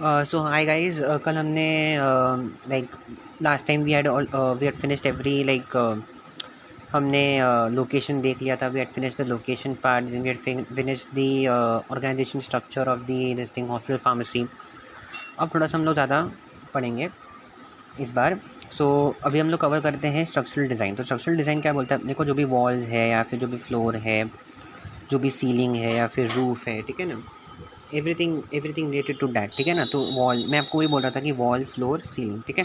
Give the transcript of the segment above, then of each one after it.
सो हाय guys, कल हमने like last time we had finished every like हमने लोकेशन देख लिया था. We had finished the location part, then we had finished the organization structure of the this thing hospital pharmacy. अब थोड़ा सा हम लोग ज़्यादा पढ़ेंगे इस बार. सो अभी हम लोग कवर करते हैं स्ट्रक्चरल डिज़ाइन. तो स्ट्रक्चरल डिज़ाइन क्या बोलता है? देखो, जो भी वॉल्स है या फिर जो भी फ्लोर है, जो भी सीलिंग है या फिर रूफ है, ठीक है ना, everything everything related to that, ठीक है ना. तो वॉल, मैं आपको वही बोल रहा था कि वॉल, फ्लोर, सीलिंग, ठीक है.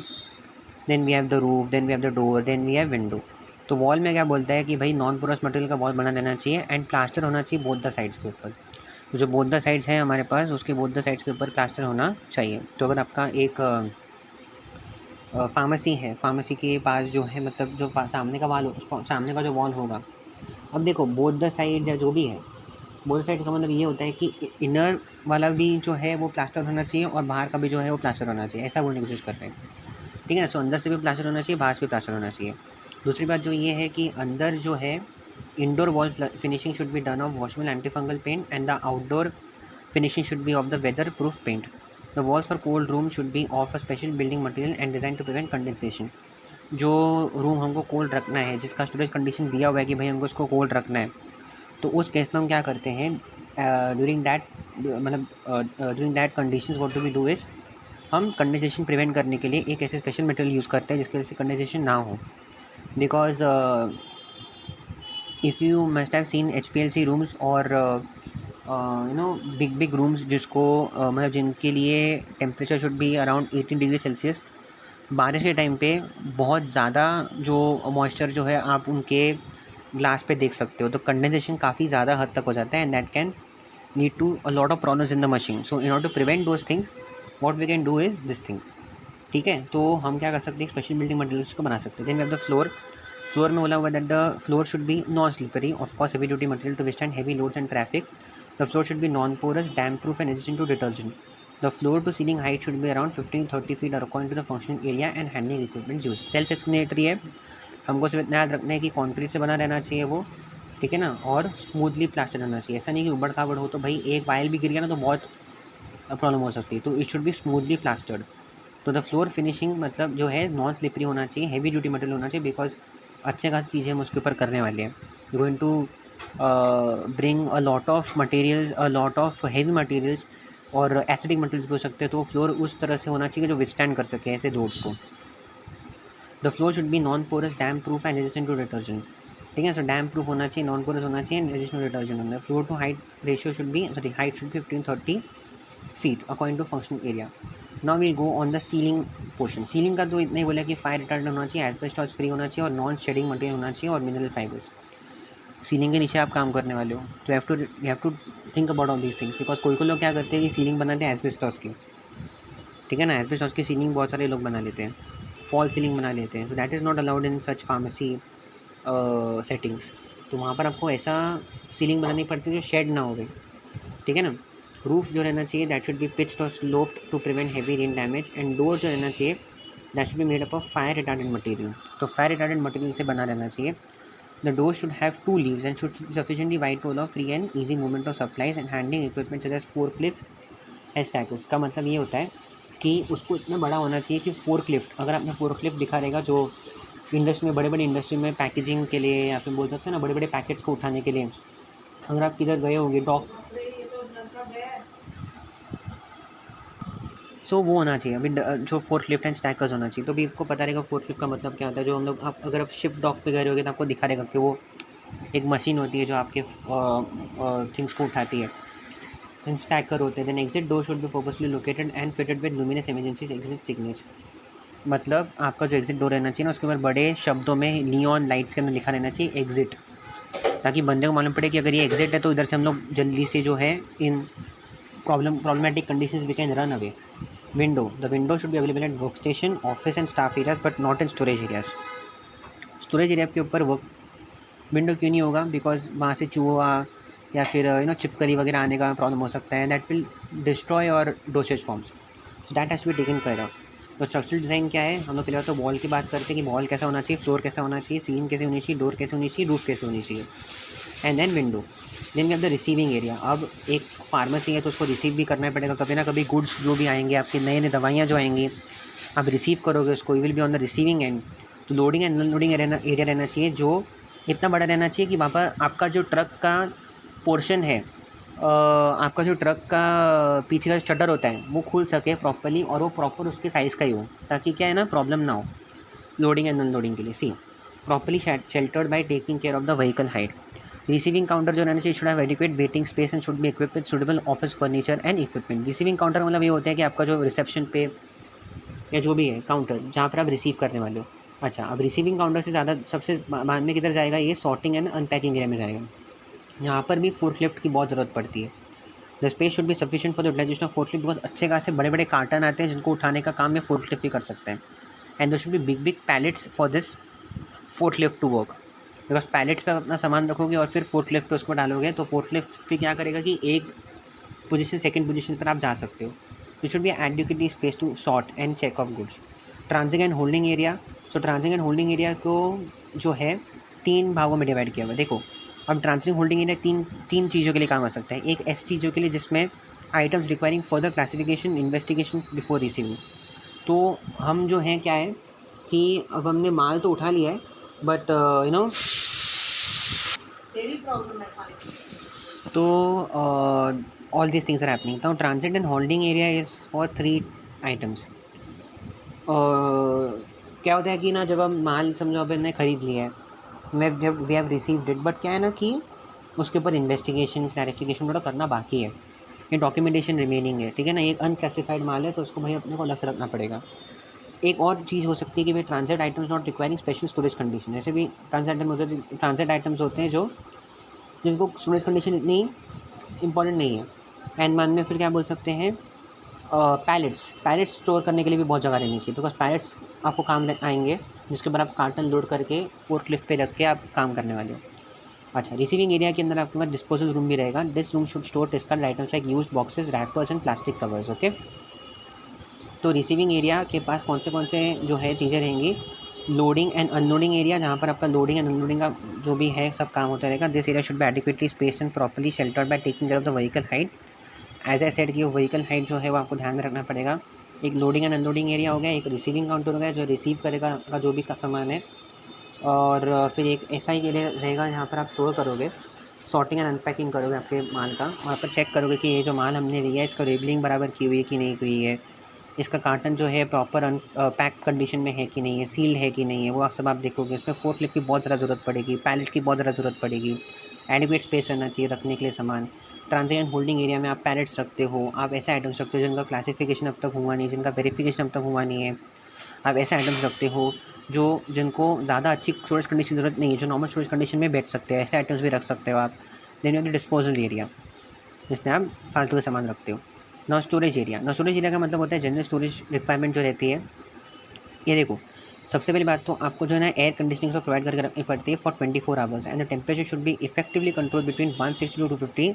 Then we have the roof, then we have the door, then we have window. तो वॉल में क्या बोलता है कि भाई नॉन पोरस मटेरियल का वॉल बना रहना चाहिए एंड प्लास्टर होना चाहिए बोथ द साइड्स के ऊपर. तो जो बोथ द साइड्स हैं हमारे पास, उसके बोथ द साइड्स के ऊपर प्लास्टर होना चाहिए. तो अगर आपका एक फार्मेसी है, फार्मेसी के पास जो है, मतलब जो सामने का वॉल, सामने का जो वॉल होगा, अब देखो बोथ द साइड या जो भी है, बोथ साइड का मतलब ये होता है कि इनर वाला भी जो है वो प्लास्टर होना चाहिए और बाहर का भी जो है वो प्लास्टर होना चाहिए, ऐसा बोलने की कोशिश कर रहे हैं, ठीक है ना. सो अंदर से भी प्लास्टर होना चाहिए, बाहर से भी प्लास्टर होना चाहिए. दूसरी बात जो ये है कि अंदर जो है indoor wall finishing should be done of washable anti paint and the outdoor finishing should be of the weather proof paint. The walls for cold room should be of a special building material and design to prevent condensation. जो room हमको cold रखना है, जिसका storage condition दिया हुआ है कि भाई हमको इसको कोल्ड रखना है, तो उस केस में हम क्या करते हैं, ड्यूरिंग दैट, मतलब during that conditions what do we do is, हम कंडेंसेशन प्रिवेंट करने के लिए एक ऐसे स्पेशल मटेरियल यूज़ करते हैं जिसकी वजह से कंडेंसेशन ना हो. Because if you must have seen HPLC rooms और बिग रूम्स, जिसको मतलब जिनके लिए temperature should be around 18 degree Celsius, बारिश के टाइम पे बहुत ज़्यादा जो मॉइस्चर जो है आप उनके ग्लास पे देख सकते हो, तो कंडेंसेशन काफ़ी ज़्यादा हद तक हो जाता है and that can lead to a lot of problems in the machine. So in order to prevent those things, what we can do is this thing, ठीक है. तो हम क्या कर सकते हैं, स्पेशल बिल्डिंग मटेरियल्स को बना सकते हैं. Then we have the floor. Floor में बोला हुआ that the floor should be non slippery, of course heavy duty material to withstand heavy loads and traffic. The floor should be non porous, damp proof and resistant to detergent. The floor to ceiling height should be around 15-30 feet according to the functional area and handling equipment used. Self explanatory है, हमको सिर्फ इतना याद रखना है कि concrete से बना रहना चाहिए वो, ठीक है ना, और स्मूथली प्लास्टर रहना चाहिए. ऐसा नहीं कि उबड़ खाबड़ हो तो भाई एक वायल भी गिर गया ना तो बहुत प्रॉब्लम हो सकती है. तो it should B smoothly plastered. तो द फ्लोर फिनिशिंग मतलब जो है नॉन स्लिपरी होना चाहिए, हैवी ड्यूटी मटेरियल होना चाहिए, बिकॉज अच्छे खासी चीज़ें हम उसके ऊपर करने वाले हैं. Going to bring a lot of materials, a lot of heavy materials और एसिडिक मटेरियल्स भी हो सकते हैं. तो फ्लोर उस तरह से होना चाहिए जो विथस्टैंड कर सके ऐसे लोड्स को. The floor should be non porous, damp proof and resistant to detergent, ठीक है. सो डैम्प प्रूफ होना चाहिए, नॉन पोरस होना चाहिए एंड रेजिस्टेंट टू डिटर्जेंट होना है. Floor to height ratio should be, sorry, height should be 15-30 feet according to functional area. Now we go on the ceiling portion. Ceiling का तो इतना ही बोला कि फायर रिटार्डेंट होना चाहिए, एस्बेस्टॉस फ्री होना चाहिए और नॉन शेडिंग मटेरियल होना चाहिए और मिनरल फाइबर्स. सीलिंग के नीचे आप काम करने वाले हो तो you have to think about all these things. Because कोई लोग क्या करते हैं कि सीलिंग बनाते हैं एस्बेस्टॉस की, ठीक है ना. एस्बेस्टॉस की सीलिंग बहुत सारे लोग बना लेते हैं, फॉल सीलिंग बना लेते हैं. तो that is not allowed in such pharmacy settings. तो वहाँ पर आपको ऐसा सीलिंग बनानी पड़ती है जो शेड ना हो, ठीक है ना. रूफ जो रहना चाहिए दैट शुड बी पिच्ड और sloped to prevent heavy rain damage. And door जो रहना चाहिए that should be made up of fire retardant material. तो फायर रिटार्डेंट मटेरियल से बना रहना चाहिए. The door should have 2 leaves and should be sufficiently wide to allow free and easy movement of supplies and handling equipment such as forklifts and stackers. का मतलब ये होता है कि उसको इतना बड़ा होना चाहिए कि फोर्कलिफ्ट, अगर आपने फोर्कलिफ्ट दिखा रहेगा जो इंडस्ट्री में, बड़े बड़े इंडस्ट्री में पैकेजिंग के लिए या फिर बोल सकते हैं ना बड़े बड़े पैकेट्स को उठाने के लिए, अगर आप किधर गए होंगे डॉक, सो वो होना चाहिए. अभी जो फोर्कलिफ्ट एंड स्टैकर्स होना चाहिए. तो भी आपको पता रहेगा फोर्कलिफ्ट का मतलब क्या होता है. जो हम लोग, आप अगर आप शिप डॉक पे गए होगे तो आपको दिखा रहेगा कि वो एक मशीन होती है जो आपके थिंग्स को उठाती है. देन स्टैकर होते हैं. Then exit door should be purposely located and fitted with luminous emergency exit signature. मतलब आपका जो एग्जिट डोर रहना चाहिए ना, उसके ऊपर बड़े शब्दों में नियॉन लाइट्स के अंदर लिखा रहना चाहिए एग्जिट, ताकि बंदे को मालूम पड़े कि अगर ये एग्जिट है तो इधर से हम लोग जल्दी से जो है in problematic conditions we can run away. Window, the window should be available at work station, office and staff areas but not in storage areas. Storage area के ऊपर वर्क विंडो क्यों नहीं होगा? बिकॉज वहाँ से चूहा या फिर छिपकली वगैरह आने का प्रॉब्लम हो सकता है. That will destroy our dosage forms. That has to be taken care of. तो स्ट्रक्चरल डिज़ाइन क्या है, हम लोग पहले तो वॉल की बात करते हैं कि वॉल कैसा होना चाहिए, फ्लोर कैसा होना चाहिए, सीलिंग कैसे होनी चाहिए, डोर कैसे होनी चाहिए, रूफ कैसे होनी चाहिए. And then window. Then we have the receiving area. अब एक फार्मेसी है तो उसको रिसीव भी करना पड़ेगा, कभी ना कभी गुड्स जो भी आएंगे, आपकी नए नए दवाइयाँ जो आएंगी आप रिसीव करोगे उसको, you will be on the receiving end. तो लोडिंग एंड अनलोडिंग एरिया रहना चाहिए जो इतना बड़ा रहना चाहिए कि वहाँ पर आपका जो ट्रक का पोर्शन है, आपका जो ट्रक का पीछे का शटर होता है वो खुल सके प्रॉपर्ली, और वो प्रॉपर उसके साइज़ का ही हो, ताकि क्या है ना, प्रॉब्लम ना हो लोडिंग एंड अनलोडिंग के लिए। See properly sheltered by taking care of the vehicle height. Receiving counter जो रहना चाहिए should have adequate waiting space and should be equipped with suitable office furniture and equipment. Receiving counter मतलब ये होता है कि आपका जो रिसेप्शन पे या जो भी है काउंटर जहाँ पर आप रिसीव करने वाले हो। अच्छा, अब रिसीविंग काउंटर से ज़्यादा सबसे बाद में किधर जाएगा, ये सॉर्टिंग एंड अनपैकिंग एरिया में जाएगा। यहाँ पर भी फोर्कलिफ्ट की बहुत ज़रूरत पड़ती है। The space should be sufficient for the utilization of forklift, because अच्छे खासे बड़े बड़े कार्टन आते हैं जिनको उठाने का काम ये फोर्कलिफ्ट ही कर सकते हैं। And there should be big big pallets for this forklift to work, because pallets पे अपना सामान रखोगे और फिर फोर्कलिफ्ट पे उसको डालोगे तो फोर्कलिफ्ट फिर क्या करेगा कि एक पोजीशन सेकंड पोजीशन पर आप जा सकते हो। It should be adequately space to sort and check of goods. Transit and holding area. So transit and holding area को जो है 3 भागों में डिवाइड किया हुआ है। देखो, अब ट्रांजिंग होल्डिंग एरिया तीन चीज़ों के लिए काम आ सकता है। एक ऐसी चीज़ों के लिए जिसमें items requiring further classification investigation before receiving. तो हम जो हैं क्या है कि अब हमने माल तो उठा लिया है, बट यू नो तो all these things are happening. तो transit and holding area is for 3 items. क्या होता है कि ना, जब हम माल समझो अब हमने ख़रीद लिया है, मैं जब we have received it, but क्या है ना कि उसके ऊपर इन्वेस्टिगेशन क्लैरिफिकेशन थोड़ा करना बाकी है, ये डॉक्यूमेंटेशन रिमेनिंग है, ठीक है ना। एक अनक्लासिफाइड माल है तो उसको भाई अपने को अलग से रखना पड़ेगा। एक और चीज़ हो सकती है कि भाई transit items not requiring special storage condition. ऐसे भी ट्रांजिट आइटम्स होते हैं जो जिनको स्टोरेज कंडीशन इतनी इंपॉर्टेंट नहीं है। एंड मान में फिर क्या बोल सकते हैं, पैलेट्स स्टोर करने के लिए भी बहुत जगह रहनी चाहिए, बिकॉज पैलेट्स आपको काम आएंगे जिसके ऊपर आप कार्टन लोड करके फोर्कलिफ्ट पे रख के आप काम करने वाले हो। अच्छा, रिसीविंग एरिया के अंदर आपके पास डिस्पोजल रूम भी रहेगा। This room should store discard items like used boxes, rappers and plastic covers. Okay, तो रिसीविंग एरिया के पास कौन से जो है चीज़ें रहेंगी, लोडिंग एंड अनलोडिंग एरिया, जहाँ पर आपका लोडिंग एंड अनलोडिंग का जो भी है सब काम होता रहेगा। This area should be adequately space and properly sheltered by taking care of the vehicle height. As I said कि व्हीकल हाइट जो है वो आपको ध्यान में रखना पड़ेगा। एक लोडिंग एंड अनलोडिंग एरिया हो गया, एक रिसीविंग काउंटर हो गया जो रिसीव करेगा आपका जो भी का सामान है, और फिर एक ऐसा ही एरिया रहेगा जहाँ पर आप स्टोर करोगे, सॉर्टिंग एंड अनपैकिंग करोगे आपके माल का, वहाँ पर चेक करोगे कि ये जो माल हमने लिया है इसका लेबलिंग बराबर की हुई है कि नहीं हुई है, इसका कार्टन जो है प्रॉपर पैक कंडीशन में है कि नहीं है, सील्ड है कि नहीं है, वो आप सब आप देखोगे। इसमें फोर्कलिफ्ट की बहुत ज़्यादा ज़रूरत पड़ेगी, पैलेट्स की बहुत ज़्यादा ज़रूरत पड़ेगी, एडिक्वेट स्पेस रहना चाहिए रखने के लिए सामान। ट्रांजिट एंड होल्डिंग एरिया में आप पैलेट्स रखते हो, आप ऐसे आइटम्स रखते हो जिनका क्लासिफिकेशन अब तक हुआ नहीं, जिनका वेरिफिकेशन अब तक हुआ नहीं है। आप ऐसे आइटम्स रखते हो जिनको ज़्यादा अच्छी स्टोरेज कंडीशन की ज़रूरत नहीं है, जो नॉर्मल स्टोरेज कंडीशन में बैठ सकते हैं, ऐसे आइटम्स भी रख सकते हो आप। Then you have the disposal area, जिसमें आप फालतू का सामान रखते हो। नॉन स्टोरेज एरिया का मतलब होता है जनरल स्टोरेज रिक्वायरमेंट जो रहती है। ये देखो, सबसे पहली बात तो आपको जो है ना एयर कंडीशनिंग से प्रोवाइड करके रखनी पड़ती है for 24 hours, and the temperature should be effectively control between 160 to 250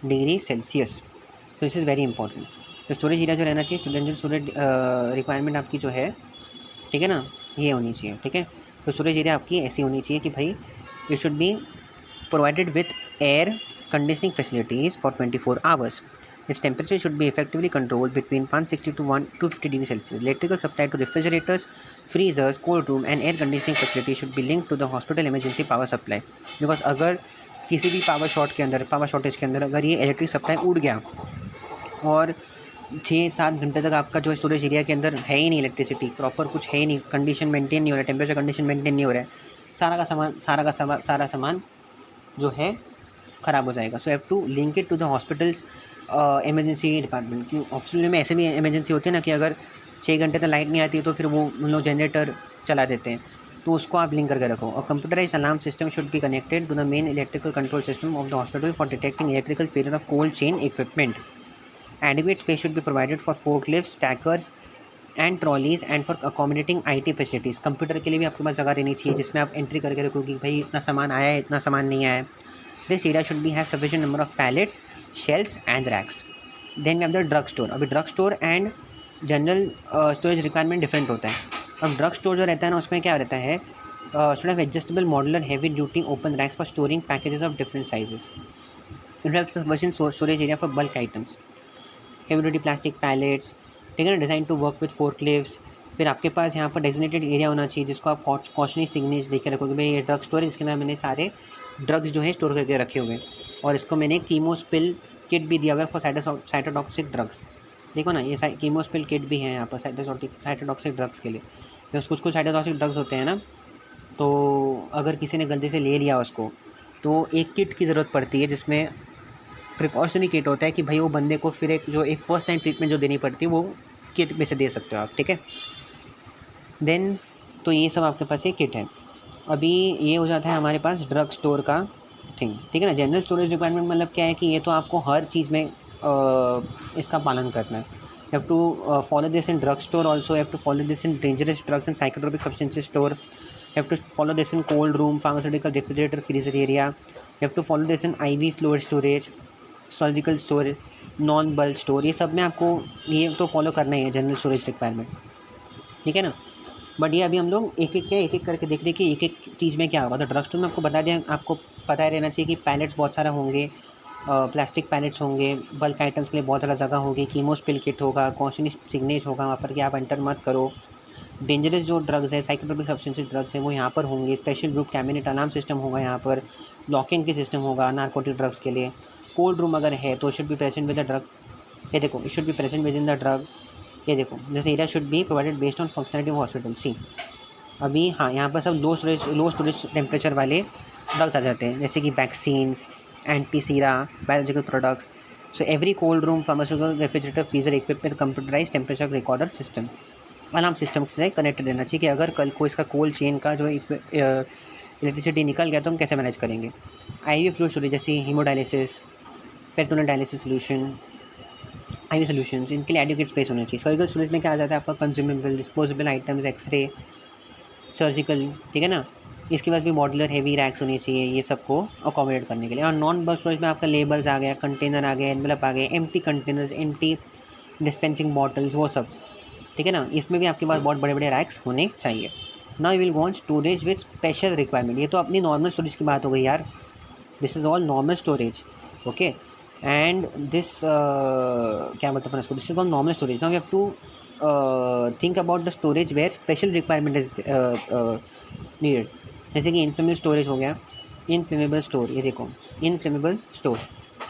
degree Celsius. तो दिस इज़ वेरी इंपॉर्टेंट। तो स्टोरेज एरिया जो रहना चाहिए, जनरल स्टोरेज रिक्वायरमेंट आपकी जो है, ठीक है ना, ये होनी चाहिए, ठीक है। तो स्टोरेज एरिया आपकी ऐसी होनी चाहिए कि भाई it should be provided with air conditioning facilities for 24 hours. Its temperature should be effectively controlled between 160 to 250 degrees Celsius. Electrical supply to refrigerators, freezers, cold room and air conditioning facilities should be linked to the hospital emergency power supply. Because अगर किसी भी power shortage के अंदर अगर ये electric supply उड़ गया और 6-7 घंटे तक आपका जो स्टोरेज एरिया के अंदर है ही नहीं इलेक्ट्रिसिटी, प्रॉपर कुछ है ही नहीं, कंडीशन मेंटेन नहीं हो रहा है, टेम्परेचर कंडीशन मेंटेन नहीं हो रहा है, सारा सामान जो है ख़राब हो जाएगा। So have to link it to the hospital's emergency department. क्यों हॉस्पिटल में ऐसे भी इमरजेंसी होती है ना कि अगर 6 घंटे तक लाइट नहीं आती है तो फिर वो उन लोग जनरेटर चला देते हैं, तो उसको आप लिंक करके रखो। और computerise alarm system should be connected to the main electrical control system of the hospital for detecting electrical failure of cold chain equipment. Adequate space should be provided for forklifts, stackers and trolleys and for accommodating IT facilities. Computer के लिए भी आपके पास जगह रहनी चाहिए जिसमें आप entry करके रखो कि भाई इतना सामान आया है, इतना सामान नहीं आया है। This area should be have sufficient number of pallets, shelves and racks. Then we have the drug store. अभी drug store and general storage requirement different होता है। अब ड्रग स्टोर जो रहता है ना, उसमें क्या रहता है should have adjustable modular heavy duty open racks for storing packages of different sizes. It have sufficient storage area for bulk items. Heavy duty plastic pallets, ठीक है ना, design to work with forklifts. फिर आपके पास यहाँ पर designated area होना चाहिए जिसको आप कॉशनरी सिग्नेज देख के रखोगे, भाई ये ड्रग स्टोर है जिसके अंदर मैंने सारे ड्रग्स जो है स्टोर करके रखे हुए हैं, और इसको मैंने कीमोस्पिल किट भी दिया हुआ है फॉर साइटोटॉक्सिक ड्रग्स। देखो ना, ये कीमोस्पिल किट भी है यहाँ पर साइटोटॉक्सिक ड्रग्स के लिए। तो कुछ साइटोटॉक्सिक ड्रग्स होते हैं ना, तो अगर किसी ने गलती से ले लिया उसको, तो एक किट की ज़रूरत पड़ती है जिसमें प्रिकॉशनरी किट होता है कि भाई वो बंदे को फिर एक फर्स्ट टाइम ट्रीटमेंट जो देनी पड़ती है वो किट में से दे सकते हो आप, ठीक है। देन तो ये सब आपके पास एक किट है। अभी ये हो जाता है हमारे पास ड्रग स्टोर का थिंग, ठीक है ना। जनरल स्टोरेज रिक्वायरमेंट मतलब क्या है कि ये तो आपको हर चीज़ में इसका पालन करना है। You have to follow this in drug store also, you have to follow this in dangerous drugs and psychotropic substances store, you have to follow this in cold room, pharmaceutical refrigerator, freezer area. You have to follow this in IV fluid storage, surgical storage, non bulk store. ये सब में आपको ये तो follow करना ही है general storage requirement, ठीक है ना। बट ये अभी हम लोग एक एक करके देख रहे कि एक एक चीज़ में क्या होगा। तो ड्रग स्टोर में आपको बता दें, आपको पता ही रहना चाहिए कि पैलेट्स बहुत सारा होंगे, प्लास्टिक पैलेट्स होंगे, बल्क आइटम्स के लिए बहुत ज़्यादा जगह होगी, कीमोस्पिल किट होगा, कॉशनरी सिग्नेज होगा वहाँ पर कि आप एंटर मत करो। डेंजरस जो ड्रग्स है, साइकोट्रोपिक सब्सटेंसेस ड्रग्स हैं, वो यहाँ पर होंगे। Special group cabinet alarm system होगा, यहाँ पर लॉकिंग की सिस्टम होगा नारकोटिक ड्रग्स के लिए। कोल्ड रूम अगर है तो should be present with the drug, ये देखो, it should be present within the drug, ये देखो, जैसे area should be provided based on functionality of hospital. See अभी हाँ, यहाँ पर सब लो स्टोरेज टेम्परेचर वाले ड्रग्स आ जाते हैं, जैसे कि vaccines, antisera, biological products. So every cold room, pharmaceutical, refrigerator, freezer equipped with computerised temperature recorder system, alarm system से कनेक्टेड रहना चाहिए कि अगर कल को इसका कोल्ड चेन का जो इलेक्ट्रिसिटी निकल गया तो हम कैसे मैनेज करेंगे। आईवी फ्लूइड स्टोरेज जैसे hemodialysis, peritoneal dialysis solution, IV solutions, इनके लिए एडिक्वेट स्पेस होना चाहिए। सर्जिकल स्टोरेज में क्या आ जाता है आपका, consumable, disposable items, x ray, surgical, ठीक है ना। इसके बाद भी मॉडुलर हेवी रैक्स होनी चाहिए ये सबको अकोमोडेट करने के लिए। और नॉन बल्क स्टोरेज में आपका लेबल्स आ गया, कंटेनर आ गया, एनवेलप आ गए, empty containers, empty dispensing bottles, वो सब, ठीक है ना। इसमें भी आपके पास बहुत बड़े बड़े रैक्स होने चाहिए। Now you will go on storage with special requirement. ये तो अपनी नॉर्मल स्टोरेज की बात हो गई यार, this is all normal storage, okay. And this क्या मतलब है इसको, this is all normal storage. Now you have to think about the storage where special requirement is needed, जैसे कि इनफ्लेमेबल स्टोरेज हो गया, इनफ्लेमेबल स्टोर, ये देखो, inflammable store,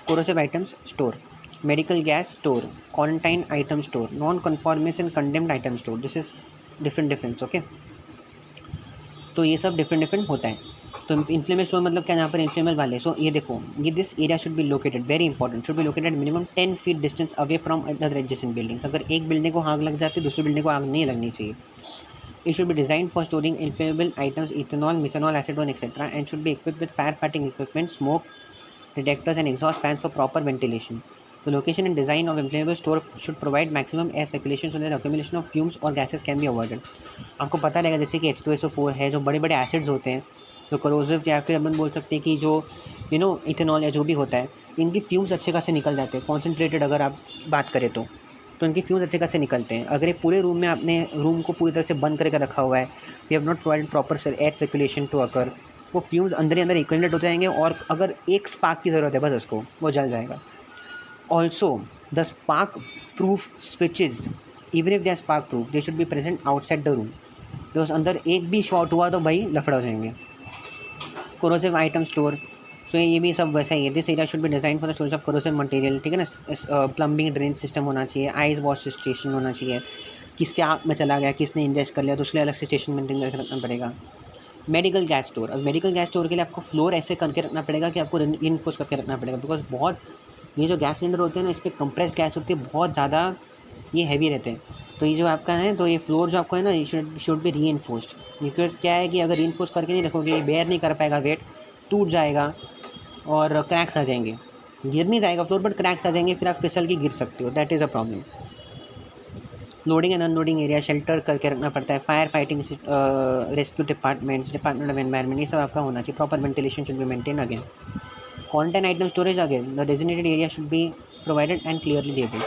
corrosive items store, medical gas store, quarantine item store, non conformance and condemned item store, this is different, okay. तो ये सब different होता है। तो इन्फ्लेमेबल स्टोर मतलब क्या, यहाँ पर इन्फ्लेमेबल वाले। सो ये देखो, ये this area should be located, very important, should be located minimum 10 feet distance away from other adjacent buildings. अगर एक बिल्डिंग को आग लग जाती है दूसरी बिल्डिंग को आग नहीं लगनी चाहिए। It should be designed for storing inflammable items, ethanol, methanol, acetone, etc., and should be equipped with firefighting equipment, smoke detectors, and exhaust fans for proper ventilation. The location and design of inflammable store should provide maximum air circulation so that accumulation of fumes or gases can be avoided. आपको पता रहेगा जैसे कि H2SO4 है, जो बड़े बड़े acids होते हैं, जो करोसिव, या फिर अपन बोल सकते हैं कि जो इथेनॉल या जो भी होता है, इनकी फ्यूम्स अच्छे खासे निकल जाते हैं। कॉन्सेंट्रेटेड अगर आप बात करें तो इनकी फ्यूम्स अच्छे खासे निकलते हैं। अगर एक पूरे रूम में आपने रूम को पूरी तरह से बंद करके रखा हुआ है, you have not provided proper air circulation to occur, वो फ्यूम्स अंदर ही अंदर इक्विलेट हो जाएंगे, और अगर एक स्पार्क की ज़रूरत है बस उसको, वो जल जाएगा। Also the spark proof switches, even if they are spark proof, they should be present outside the room, because अंदर एक भी शॉर्ट हुआ तो भाई लफड़ा हो जाएंगे। कोरोसिव आइटम स्टोर, सो ये भी सब वैसा ही है। This area should B design for the storage of corrosive material, ठीक है ना। प्लम्बिंग ड्रेन सिस्टम होना चाहिए, आइस वॉश स्टेशन होना चाहिए, किसके आँख में चला गया, किसने इंजेस्ट कर लिया तो उसके लिए अलग से स्टेशन मेंटेन करके रखना पड़ेगा। मेडिकल गैस स्टोर, अब मेडिकल गैस स्टोर के लिए आपको फ्लोर ऐसे करके रखना पड़ेगा कि आपको इनफोर्स करके रखना पड़ेगा, बिकॉज बहुत ये जो गैस सिलेंडर होते हैं ना, इस पर कंप्रेस्ड गैस होती है, बहुत ज़्यादा ये हैवी रहते हैं। तो ये जो आपका है, तो ये फ्लोर जो आपको है ना, ये शुड बी री इन्फोर्स्ड, बिकॉज क्या है कि अगर री इन्फोर्स करके नहीं रखोगे, ये बेयर नहीं कर पाएगा वेट, टूट जाएगा और क्रैक्स आ जाएंगे। गिर नहीं जाएगा फ्लोर, बट क्रैक्स आ जाएंगे, फिर आप फिसल के गिर सकते हो, that is a problem. Loading and unloading area shelter करके रखना पड़ता है। Fire fighting, rescue department of environment, ये सब आपका होना चाहिए। Proper ventilation should be maintain. Again quarantine item storage, again the designated area should be provided and clearly labelled,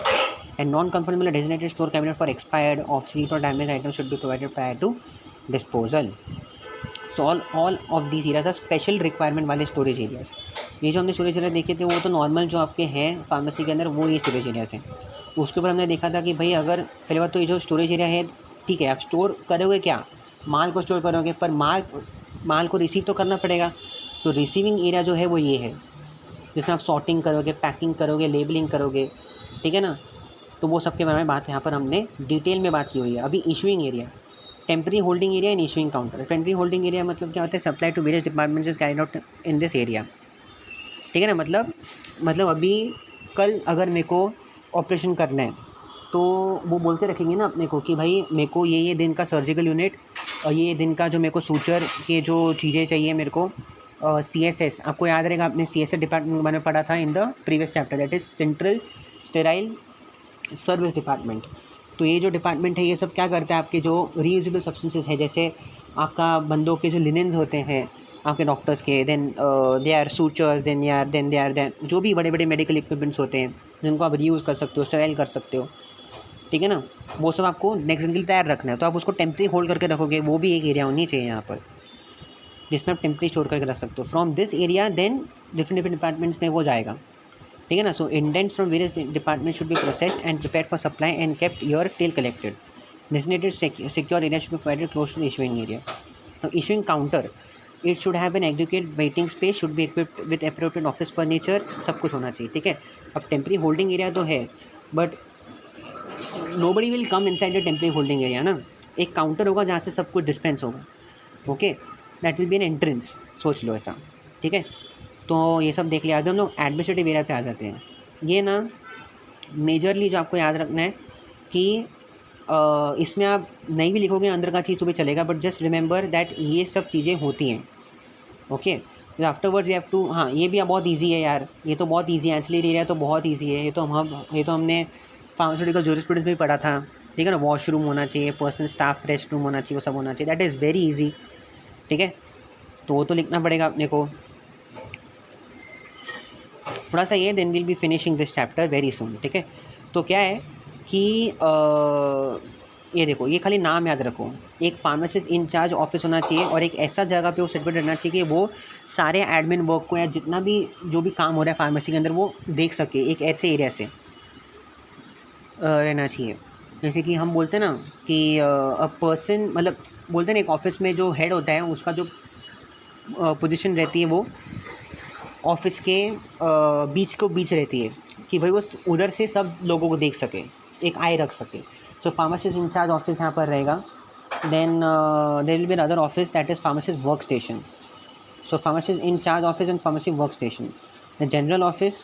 and non conformable designated store cabinet for expired, obsolete और damage item should be provided prior to disposal. So all of these areas are special requirement वाले storage areas. ये जो हमने storage area देखे थे वो तो normal जो आपके हैं फार्मेसी के अंदर वो ये स्टोरेज एरियाज हैं। उसके ऊपर हमने देखा था कि भाई अगर पहले बात तो ये जो स्टोरेज एरिया है ठीक है, आप स्टोर करोगे क्या, माल को स्टोर करोगे, पर माल को रिसीव तो करना पड़ेगा। तो रिसीविंग एरिया जो है वो ये है, जिसमें आप सॉर्टिंग करोगे, पैकिंग करोगे, लेबलिंग करोगे, ठीक है ना। तो वो सब के बारे में बात यहाँ पर हमने डिटेल में बात की हुई है। अभी issuing area, temporary holding area and issuing counter. Temporary holding area मतलब क्या होता है, supply to various departments is carried out in this area, ठीक है ना। मतलब अभी कल अगर मेरे को ऑपरेशन करना है तो वो बोल के रखेंगे ना अपने को कि भाई मेरे को ये दिन का सर्जिकल यूनिट और ये दिन का जो मेरे को सूचर के जो चीज़ें चाहिए मेरे को, CSS आपको याद रहेगा, आपने CSS डिपार्टमेंट के बारे में पढ़ा था in the previous chapter, that is central sterile service department. तो ये जो डिपार्टमेंट है ये सब क्या करता है, आपके जो रीयूजेबल सब्सटेंसेस है, जैसे आपका बंदों के जो लिनेंस होते हैं आपके डॉक्टर्स के, then they are sutures, then they are जो भी बड़े बड़े मेडिकल इक्विपमेंट्स होते हैं जिनको आप रीयूज़ कर सकते हो, स्टेराइल कर सकते हो, ठीक है ना। वो सब आपको नेक्स्ट दिन के लिए तैयार रखना है, तो आप उसको टेम्परेरी होल्ड करके रखोगे। वो भी एक एरिया होनी चाहिए यहाँ पर जिसमें आप टेम्परेरी स्टोर करके रख सकते हो। From this area then different departments में वो जाएगा, ठीक है ना। So indents from various department should be processed and prepared for supply and kept your till collected. Designated secure area should be provided close to the issuing area. So issuing counter, it should have an adequate waiting space, should be equipped with appropriate office furniture, सब कुछ होना चाहिए, ठीक है। अब temporary holding area तो है, but nobody will come inside the temporary holding area ना। एक काउंटर होगा जहाँ से सब कुछ डिस्पेंस होगा, okay, that will be N entrance, सोच लो ऐसा, ठीक है। तो ये सब देख लिया। अभी हम लोग एडमिनिस्ट्रेटिव एरिया पे आ जाते हैं। ये ना मेजरली जो आपको याद रखना है कि इसमें आप नहीं भी लिखोगे अंदर का चीज़ तो भी चलेगा, बट जस्ट रिमेंबर दैट ये सब चीज़ें होती हैं, okay. Afterwards you have to, हाँ ये भी बहुत ईजी है यार, ये तो बहुत ईजी है, एंसिलरी एरिया तो बहुत ईजी है। ये तो हमने फार्मास्यूटिकल जूरिस्प्रूडेंस में पढ़ा था, ठीक है ना। वॉशरूम होना चाहिए, पर्सनल स्टाफ रेस्ट रूम होना चाहिए, वो सब होना चाहिए, दैट इज़ वेरी ईजी, ठीक है। तो वो तो लिखना पड़ेगा अपने को थोड़ा सा ये, then will be finishing this chapter very soon, ठीक है। तो क्या है कि ये देखो, ये खाली नाम याद रखो, एक फार्मासिस्ट इंचार्ज ऑफिस होना चाहिए और एक ऐसा जगह पे वो सिटुएटेड रहना चाहिए कि वो सारे एडमिन वर्क को या जितना भी जो भी काम हो रहा है फार्मेसी के अंदर वो देख सके, एक ऐसे एरिया से रहना चाहिए। जैसे कि हम बोलते हैं ना कि अ पर्सन, मतलब बोलते हैं ना एक ऑफिस में जो हेड होता है उसका जो पोजीशन रहती है वो ऑफिस के बीच रहती है कि भाई वो उधर से सब लोगों को देख सके, एक आई रख सके। सो फार्मासिस्ट इंचार्ज ऑफिस यहाँ पर रहेगा। Then there will be other office that is pharmacist work station. So pharmacist incharge office and pharmacy work station. The general office,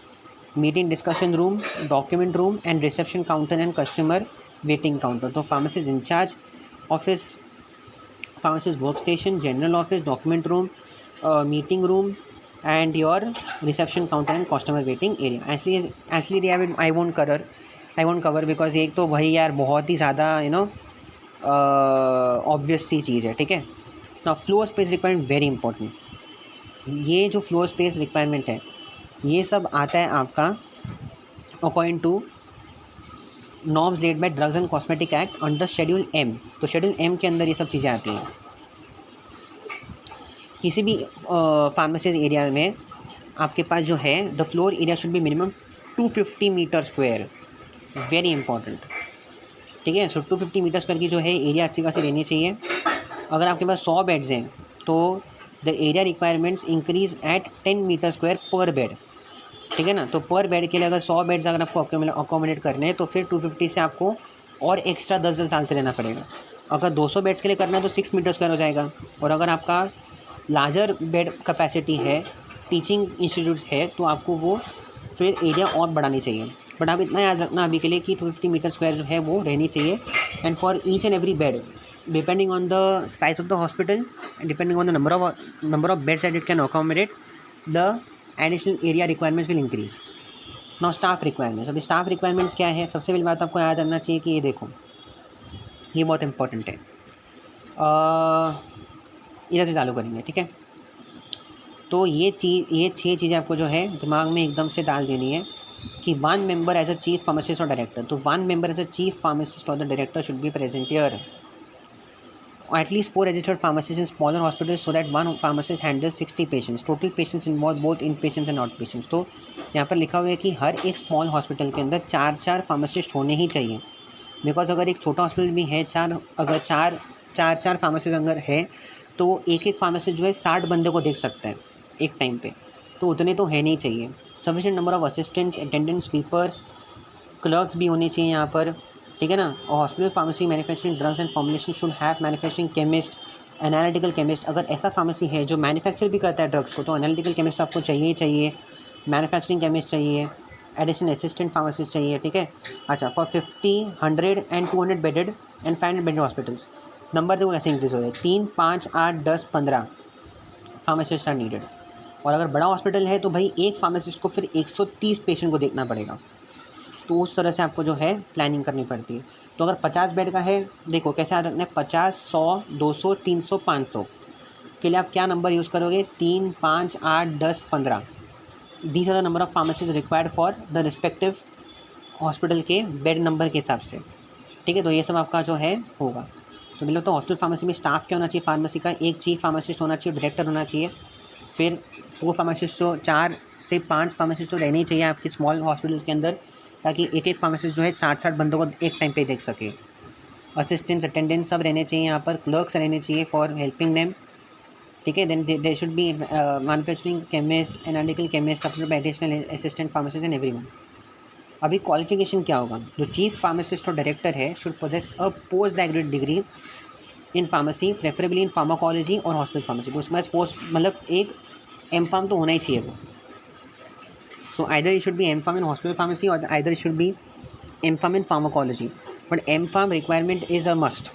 meeting discussion room, document room and reception counter and customer waiting counter. तो pharmacist incharge office, pharmacist work station, general office, document room, meeting room and your reception counter and customer waiting area. Actually I won't cover because एक तो भाई यार बहुत ही ज़्यादा obvious सी चीज़ है, ठीक है ना। Floor space requirement very important. ये जो फ्लोर स्पेस रिक्वायरमेंट है ये सब आता है आपका according to norms led by drugs and cosmetic act under schedule M। तो शेड्यूल M के अंदर ये सब चीज़ें आती हैं। किसी भी फार्मेसी एरिया में आपके पास जो है the floor area should be minimum 250 metre square, very important, ठीक है। सो 250 मीटर स्क्वायर की जो है एरिया अच्छी खासी रहनी चाहिए। अगर आपके पास 100 बेड्स हैं तो the area requirements increase at 10 metre square per bed, ठीक है ना। तो पर बेड के लिए अगर 100 बेड्स अगर आपको अकोमोडेट करने हैं तो फिर 250 से आपको और एक्स्ट्रा 10 डालते रहना पड़ेगा। अगर 200 बेड्स के लिए करना है तो 6 मीटर स्क्वायर हो जाएगा। और अगर आपका लार्जर बेड कैपेसिटी है, टीचिंग इंस्टीट्यूट्स है, तो आपको वो फिर एरिया और बढ़ानी चाहिए। बट आप इतना याद रखना अभी के लिए कि 250 मीटर स्क्वायर जो है वो रहनी चाहिए। And for each and every bed depending on the size of the hospital and depending on the number of beds that it can accommodate the additional area requirements will increase. Now staff requirements. अभी staff requirements क्या है, सबसे पहली बात आपको याद रखना चाहिए कि ये देखो ये बहुत इंपॉर्टेंट है। इधर से चालू करेंगे, ठीक है। तो ये 6 चीज़ें आपको जो है दिमाग में एकदम से डाल देनी है कि 1 member as a chief pharmacist और डायरेक्टर। तो 1 member as a chief pharmacist और the director should be present here. At least 4 registered pharmacists in smaller hospitals so that one pharmacist handles 60 patients. Total patients involve both inpatients and outpatients. तो यहाँ पर लिखा हुआ है कि हर एक small hospital के अंदर 4 फार्मासिस्ट होने ही चाहिए, बिकॉज अगर एक छोटा हॉस्पिटल भी है, अगर चार फार्मासिस्ट अगर है तो एक फार्मासिस्ट जो है 60 बंदे को देख सकता है एक टाइम पे, तो उतने तो है नहीं चाहिए. Sufficient number of assistants, attendants, sweepers, clerks भी होने चाहिए यहाँ पर, ठीक है ना. और hospital pharmacy manufacturing drugs and formulation should have manufacturing chemist, analytical chemist. अगर ऐसा फार्मेसी है जो मैन्युफैक्चर भी करता है ड्रग्स को, तो एनालिटिकल केमिस्ट आपको चाहिए ही चाहिए, मैन्युफैक्चरिंग केमिस्ट चाहिए, एडिशनल असिस्टेंट फार्मासिस्ट चाहिए, ठीक है. अच्छा, for 50, 100 and 200 bedded and 500 bedded hospitals. Number देखो कैसे इंक्रीज हो रहा है, 3, 5, 8, 10, 15 फार्मासिस्ट आर नीडेड. और अगर बड़ा हॉस्पिटल है तो भाई एक फार्मासिस्ट को फिर 130 पेशेंट को देखना पड़ेगा, तो उस तरह से आपको जो है प्लानिंग करनी पड़ती है. तो अगर 50 बेड का है, देखो कैसे याद रखना है, 50, 100, 200, 300, 500 के लिए आप क्या नंबर यूज़ करोगे, 3, 5, 8, 10, 15. These are the number of pharmacies required for the respective hospital के बेड नंबर के हिसाब से, ठीक है. तो ये सब आपका जो है होगा. तो मतलब तो हॉस्पिटल फार्मेसी में स्टाफ क्या होना चाहिए फार्मेसी का, एक चीफ फार्मासिस्ट होना चाहिए, डायरेक्टर होना चाहिए, फिर 4 फार्मासिस्ट, तो 4 से 5 फार्मासिस्ट तो रहने ही चाहिए आपके स्मॉल हॉस्पिटल्स के अंदर, ताकि एक फार्मासिस्ट जो है 60 बंदों को एक टाइम पे देख सके. असिस्टेंट्स, अटेंडेंट्स सब रहने चाहिए यहाँ पर, क्लर्क्स रहने चाहिए फॉर हेल्पिंग देम, ठीक है. Then there should be manufacturing chemist, analytical chemist, sub additional assistant pharmacist and everyone. अभी क्वालिफिकेशन क्या होगा, जो चीफ फार्मासिस्ट और डायरेक्टर है should possess a post graduate degree in pharmacy, preferably in pharmacology और hospital pharmacy. तो उसमें post मतलब एक M.Pharm तो होना ही चाहिए वो. So either it should be M.Pharm in hospital pharmacy or either it should be M.Pharm in pharmacology. But M.Pharm requirement is a must.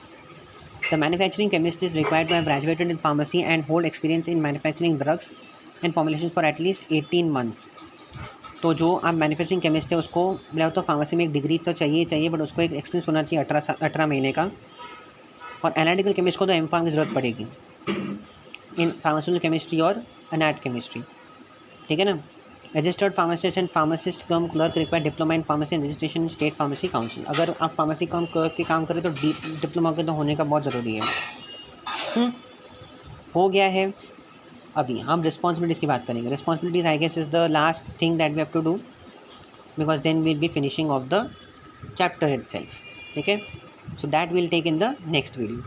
The manufacturing chemist is required to have graduated in pharmacy and hold experience in manufacturing drugs and formulations for at least 18 months. तो जो आप manufacturing chemist है उसको मतलब तो pharmacy में एक degree तो चाहिए, बट उसको एक एक्सपीरियंस होना चाहिए 18 महीने का. और एनालिटिकल केमिस्ट को तो M.Pharm की ज़रूरत पड़ेगी इन फार्मास्यूटिकल केमिस्ट्री और एनाट केमिस्ट्री, ठीक है ना. Registered pharmacist and pharmacist come clerk require diploma in pharmacy and registration in state pharmacy council. अगर आप फार्मेसी कम क्लर्क के काम करें तो डिप्लोमा के तो होने का बहुत ज़रूरी है. हो गया है. अभी हम रिस्पॉन्सिबिलिटीज़ की बात करेंगे. Responsibilities I guess is the last thing that we have to do, because then will be finishing off the chapter itself, ठीक है. So that will take in the next video.